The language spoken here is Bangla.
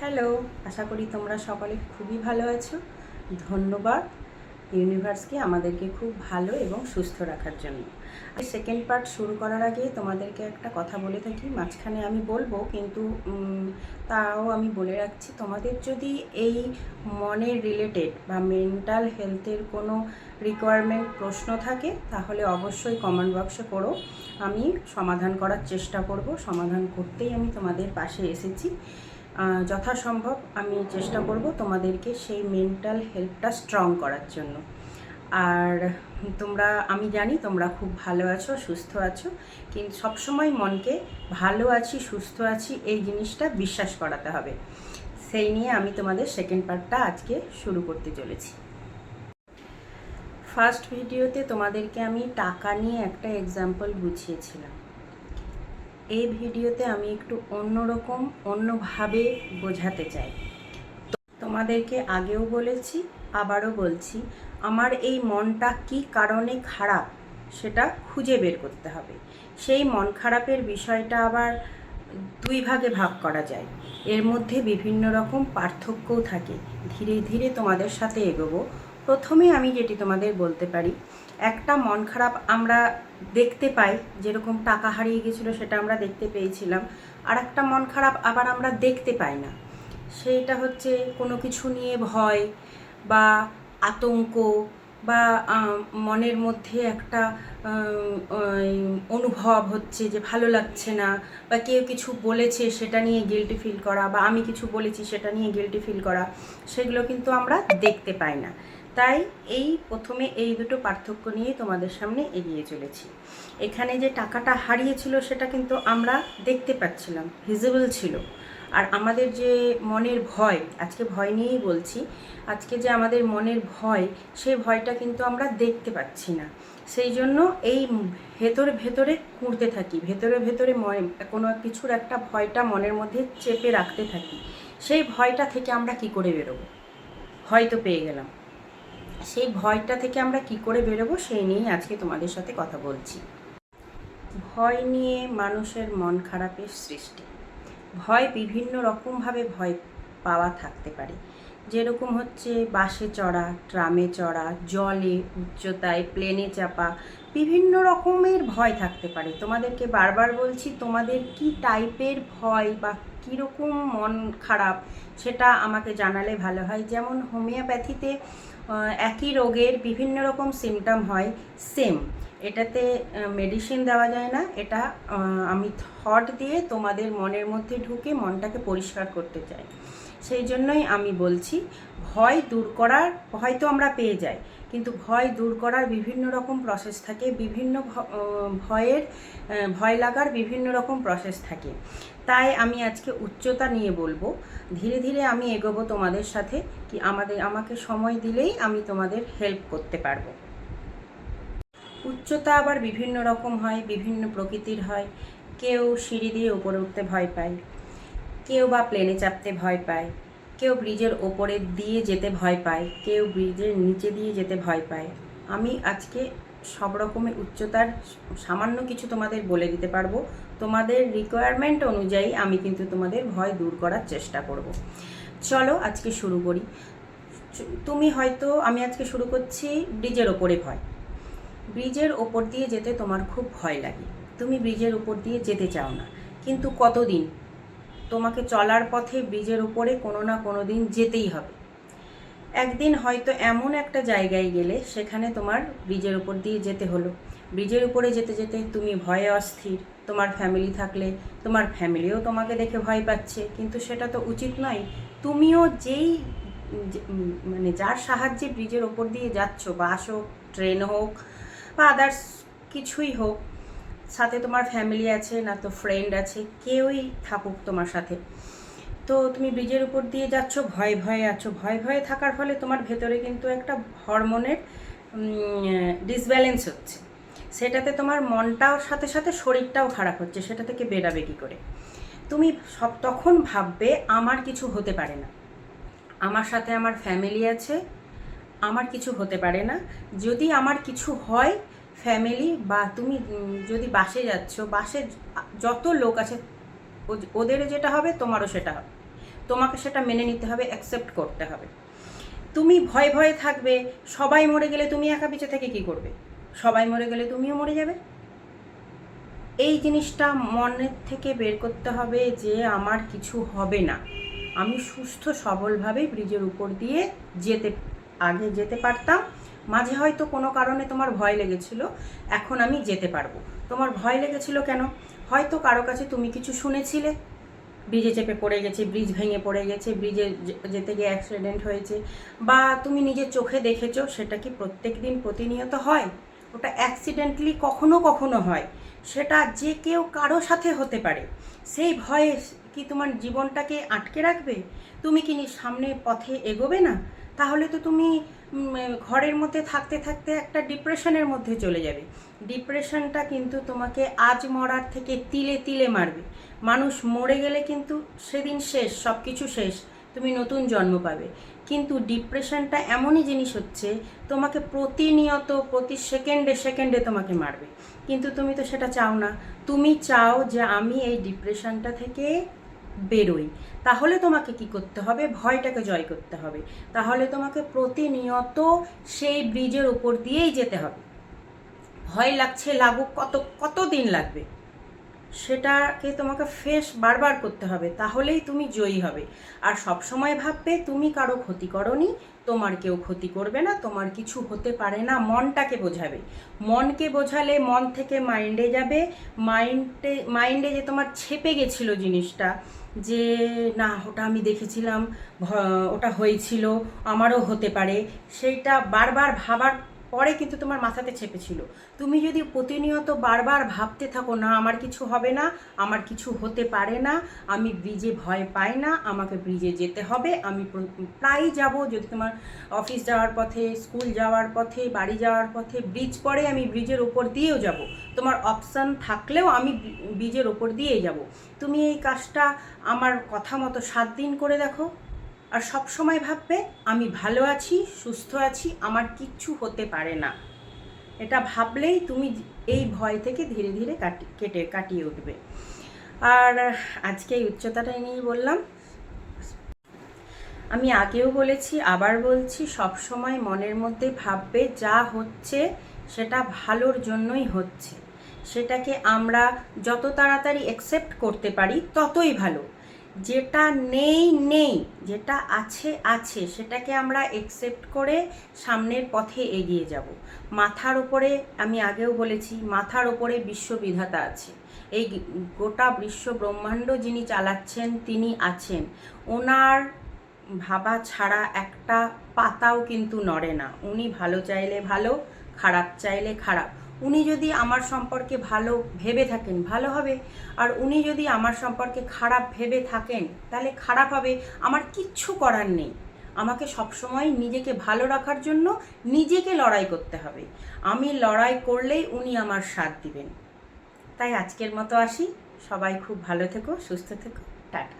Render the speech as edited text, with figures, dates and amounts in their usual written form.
হ্যালো, আশা করি তোমরা সকলে খুবই ভালো আছো। ধন্যবাদ ইউনিভার্সকে আমাদেরকে খুব ভালো এবং সুস্থ রাখার জন্য। সেকেন্ড পার্ট শুরু করার আগে তোমাদেরকে একটা কথা বলে থাকি, মাঝখানে আমি বলবো, কিন্তু তাও আমি বলে রাখছি, তোমাদের যদি এই মনের রিলেটেড বা মেন্টাল হেলথের কোনো রিকোয়ারমেন্ট প্রশ্ন থাকে তাহলে অবশ্যই কমেন্ট বক্সে করো। আমি সমাধান করার চেষ্টা করব, সমাধান করতেই আমি তোমাদের পাশে এসেছি। যথাসম্ভব আমি চেষ্টা করব তোমাদেরকে সেই মেন্টাল হেলথটা স্ট্রং করার জন্য। আর আমি জানি তোমরা খুব ভালো আছো, সুস্থ আছো, কিন্তু সবসময় মনকে ভালো আছি, সুস্থ আছি এই জিনিসটা বিশ্বাস করাতে হবে। সেই নিয়ে আমি তোমাদের সেকেন্ড পার্টটা আজকে শুরু করতে চলেছি। ফার্স্ট ভিডিওতে তোমাদেরকে আমি টাকা নিয়ে একটা এক্সাম্পল বুঝিয়েছিলাম। এই ভিডিওতে আমি একটু অন্যভাবে বোঝাতে চাই। তোমাদেরকে আগেও বলেছি, আবারও বলছি, আমার এই মনটা কী কারণে খারাপ সেটা খুঁজে বের করতে হবে। সেই মন খারাপের বিষয়টা আবার দুই ভাগে ভাগ করা যায়, এর মধ্যে বিভিন্ন রকম পার্থক্যও থাকে। ধীরে ধীরে তোমাদের সাথে এগোবো। প্রথমে আমি যেটি তোমাদের বলতে পারি, একটা মন খারাপ আমরা দেখতে পাই, যেরকম টাকা হারিয়ে গেছিলো সেটা আমরা দেখতে পেয়েছিলাম। আর একটা মন খারাপ আবার আমরা দেখতে পাই না, সেইটা হচ্ছে কোনো কিছু নিয়ে ভয় বা আতঙ্ক বা মনের মধ্যে একটা অনুভব হচ্ছে যে ভালো লাগছে না, বা কেউ কিছু বলেছে সেটা নিয়ে গিল্টি ফিল করা, বা আমি কিছু বলেছি সেটা নিয়ে গিল্টি ফিল করা, সেগুলো কিন্তু আমরা দেখতে পাই না। তাই প্রথমে এই দুটো পার্থক্য নিয়ে তোমাদের সামনে এগিয়ে চলেছি। এখানে যে টাকাটা হারিয়েছিল সেটা কিন্তু আমরা দেখতে পাচ্ছিলাম, ভিজিবল ছিল। আর আমাদের যে মনের ভয়, আজকে ভয় নিয়েই বলছি, আজকে যে আমাদের মনের ভয়, সেই ভয়টা কিন্তু আমরা দেখতে পাচ্ছি না। সেই জন্য এই ভেতরে ভেতরে কুঁড়তে থাকি, ভেতরে ভেতরে কোনো কিছুর একটা ভয়টা মনের মধ্যে চেপে রাখতে থাকি। সেই ভয়টা থেকে আমরা কি করে বেরোবো? ভয় তো পেয়ে গেলাম, সেই ভয়টা থেকে আমরা কি করে বেরোবো সেই নিয়েই আজকে তোমাদের সাথে কথা বলছি। ভয় নিয়ে মানুষের মন খারাপের সৃষ্টি। ভয় বিভিন্ন রকমভাবে ভয় পাওয়া থাকতে পারে, যেরকম হচ্ছে বাসে চড়া, ট্রামে চড়া, জলে, উচ্চতায়, প্লেনে চাপা, বিভিন্ন রকমের ভয় থাকতে পারে। তোমাদেরকে বারবার বলছি, তোমাদের কি টাইপের ভয় বা কীরকম মন খারাপ সেটা আমাকে জানালে ভালো হয়। যেমন হোমিওপ্যাথিতে একই রোগের বিভিন্ন রকম সিমটম হয়, সেম, এটাতে মেডিসিন দেওয়া যায় না। এটা আমি থট দিয়ে তোমাদের মনের মধ্যে ঢুকে মনটাকে পরিষ্কার করতে চাই। সেই জন্যই আমি বলছি, ভয় দূর করার, ভয় তো আমরা পেয়ে যাই, কিন্তু ভয় দূর করার বিভিন্ন রকম প্রসেস থাকে, বিভিন্ন ভয় লাগার বিভিন্ন রকম প্রসেস থাকে। তাই আমি আজকে উচ্চতা নিয়ে বলবো। ধীরে ধীরে আমি এগোবো তোমাদের সাথে, কি আমাকে সময় দিলেই আমি তোমাদের হেল্প করতে পারবো। উচ্চতা আবার বিভিন্ন রকম হয়, বিভিন্ন প্রকৃতির হয়। কেউ সিঁড়ি দিয়ে উপরে উঠতে ভয় পায়, কেউ বা প্লেনে চাপতে ভয় পায়, কেউ ব্রিজের ওপরে দিয়ে যেতে ভয় পায়, কেউ ব্রিজের নিচে দিয়ে যেতে ভয় পায়। আমি আজকে সব রকমের উচ্চতার সামান্য কিছু তোমাদের বলে দিতে পারবো। তোমাদের রিকোয়ারমেন্ট অনুযায়ী আমি কিন্তু তোমাদের ভয় দূর করার চেষ্টা করব। চলো আজকে শুরু করি। আমি আজকে শুরু করছি ব্রিজের ওপরে ভয়। ব্রিজের ওপর দিয়ে যেতে তোমার খুব ভয় লাগে, তুমি ব্রিজের উপর দিয়ে যেতে চাও না, কিন্তু কতদিন? তোমাকে চলার পথে ব্রিজের উপরে কোনো না কোনো দিন যেতেই হবে। একদিন হয়তো এমন একটা জায়গায় গেলে সেখানে তোমার ব্রিজের উপর দিয়ে যেতে হলো। ব্রিজের উপরে যেতে যেতে তুমি ভয়ে অস্থির। তোমার ফ্যামিলি থাকলে তোমার ফ্যামিলিও তোমাকে দেখে ভয় পাচ্ছে, কিন্তু সেটা তো উচিত নয়। তুমিও যার সাহায্যে ব্রিজের ওপর দিয়ে যাচ্ছ, বাস হোক, ট্রেন হোক বা আদার্স কিছুই হোক, সাথে তোমার ফ্যামিলি আছে না তো ফ্রেন্ড আছে, কেউই থাকুক তোমার সাথে, তো তুমি ব্রিজের উপর দিয়ে যাচ্ছ, ভয়ে ভয়ে আছো। ভয়ে ভয়ে থাকার ফলে তোমার ভেতরে কিন্তু একটা হরমোনের ডিসব্যালেন্স হচ্ছে। সেটাতে তোমার মনটাও সাথে সাথে শরীরটাও খারাপ হচ্ছে। সেটা থেকে বেরাবে কী করে? তুমি তখন ভাববে আমার কিছু হতে পারে না, আমার সাথে আমার ফ্যামিলি আছে, আমার কিছু হতে পারে না। যদি আমার কিছু হয়, ফ্যামিলি বা তুমি যদি বাসে যাচ্ছ, বাসে যত লোক আছে ওদের যেটা হবে তোমারও সেটা হবে। তোমাকে সেটা মেনে নিতে হবে, অ্যাকসেপ্ট করতে হবে। তুমি ভয়ে ভয়ে থাকবে, সবাই মরে গেলে তুমি একা বেঁচে থেকে কী করবে? সবাই মরে গেলে তুমিও মরে যাবে। এই জিনিসটা মনের থেকে বের করতে হবে যে আমার কিছু হবে না, আমি সুস্থ সবলভাবে ব্রিজের উপর দিয়ে আগে যেতে পারতাম। মাঝে হয়তো কোনো কারণে তোমার ভয় লেগেছিল, এখন আমি যেতে পারবো। তোমার ভয় লেগেছিল কেন? হয়তো কারো কাছে তুমি কিছু শুনেছিলে, ব্রিজে চেপে পড়ে গেছে, ব্রিজ ভেঙে পড়ে গেছে, ব্রিজে যেতে গিয়ে অ্যাক্সিডেন্ট হয়েছে, বা তুমি নিজের চোখে দেখেছো। সেটা কি প্রত্যেক দিন প্রতিনিয়ত হয়? ওটা অ্যাক্সিডেন্টলি কখনো কখনো হয়, সেটা যে কেউ কারো সাথে হতে পারে। সেই ভয়ে কি তোমার জীবনটাকে আটকে রাখবে? তুমি কি সামনে পথে এগোবে না? তাহলে তো তুমি ঘরের মধ্যে থাকতে থাকতে একটা ডিপ্রেশনের মধ্যে চলে যাবে। ডিপ্রেশনটা কিন্তু তোমাকে আজ মরার থেকে তিলে তিলে মারবে। মানুষ মরে গেলে কিন্তু সেদিন শেষ, সব কিছু শেষ, তুমি নতুন জন্ম পাবে। কিন্তু ডিপ্রেশনটা এমনই জিনিস হচ্ছে, তোমাকে প্রতিনিয়ত প্রতি সেকেন্ডে সেকেন্ডে তোমাকে মারবে। কিন্তু তুমি তো সেটা চাও না। তুমি চাও যে আমি এই ডিপ্রেশনটা থেকে বেরোই। তাহলে তোমাকে কি করতে হবে? ভয়টাকে জয় করতে হবে। তাহলে তোমাকে প্রতিনিয়ত সেই ব্রিজের ওপর দিয়েই যেতে হবে। ভয় লাগছে, লাগুক, কত দিন লাগবে, সেটাকে তোমাকে ফেস বারবার করতে হবে, তাহলেই তুমি জয়ী হবে। আর সব সময় ভাববে তুমি কারো ক্ষতি করোনি, তোমার কেউ ক্ষতি করবে না, তোমার কিছু হতে পারে না। মনটাকে বোঝাবে। মনকে বোঝালে মন থেকে মাইন্ডে যাবে। মাইন্ডে যে তোমার ছেপে গেছিল জিনিসটা, যে না ওটা আমি দেখেছিলাম, ওটা হয়েছিল, আমারও হতে পারে, সেইটা বারবার ভাবার পরে কিন্তু তোমার মাথাতে চেপেছিল। তুমি যদি প্রতিনিয়ত বারবার ভাবতে থাকো, না আমার কিছু হবে না, আমার কিছু হতে পারে না, আমি ব্রিজে ভয় পাই না, আমাকে ব্রিজে যেতে হবে, আমি প্রায়ই যাব, যদি তোমার অফিস যাওয়ার পথে, স্কুল যাওয়ার পথে, বাড়ি যাওয়ার পথে ব্রিজ পড়ে, আমি ব্রিজের ওপর দিয়েও যাব। তোমার অপশান থাকলেও আমি ব্রিজের ওপর দিয়েই যাব। তুমি এই কাজটা আমার কথা মতো 7 দিন করে দেখো, আর সব সময় ভাববে আমি ভালো আছি, সুস্থ আছি, আমার কিচ্ছু হতে পারে না। এটা ভাবলেই তুমি এই ভয় থেকে ধীরে ধীরে কাটিয়ে উঠবে। আর আজকে এই উচ্চতাটাই নিয়ে বললাম। আমি আগেও বলেছি, আবার বলছি, সব সময় মনের মধ্যে ভাববে যা হচ্ছে সেটা ভালোর জন্যই হচ্ছে। সেটাকে আমরা যত তাড়াতাড়ি অ্যাকসেপ্ট করতে পারি ততই ভালো। যেটা নেই নেই, যেটা আছে আছে, সেটাকে আমরা অ্যাকসেপ্ট করে সামনের পথে এগিয়ে যাব। মাথার ওপরে, আমি আগেও বলেছি, মাথার ওপরে বিশ্ববিধাতা আছে। এই গোটা বিশ্ব ব্রহ্মাণ্ড যিনি চালাচ্ছেন তিনি আছেন। ওনার ভাবা ছাড়া একটা পাতাও কিন্তু নড়ে না। উনি ভালো চাইলে ভালো, খারাপ চাইলে খারাপ। উনি যদি আমার সম্পর্কে ভালো ভেবে থাকেন, ভালো হবে। আর উনি যদি আমার সম্পর্কে খারাপ ভেবে থাকেন, তাহলে খারাপ হবে। আমার কিচ্ছু করার নেই। আমাকে সবসময় নিজেকে ভালো রাখার জন্য নিজেকে লড়াই করতে হবে। আমি লড়াই করলেই উনি আমার সাথ দিবেন। তাই আজকের মতো আসি। সবাই খুব ভালো থেকো, সুস্থ থেকো, টাটা।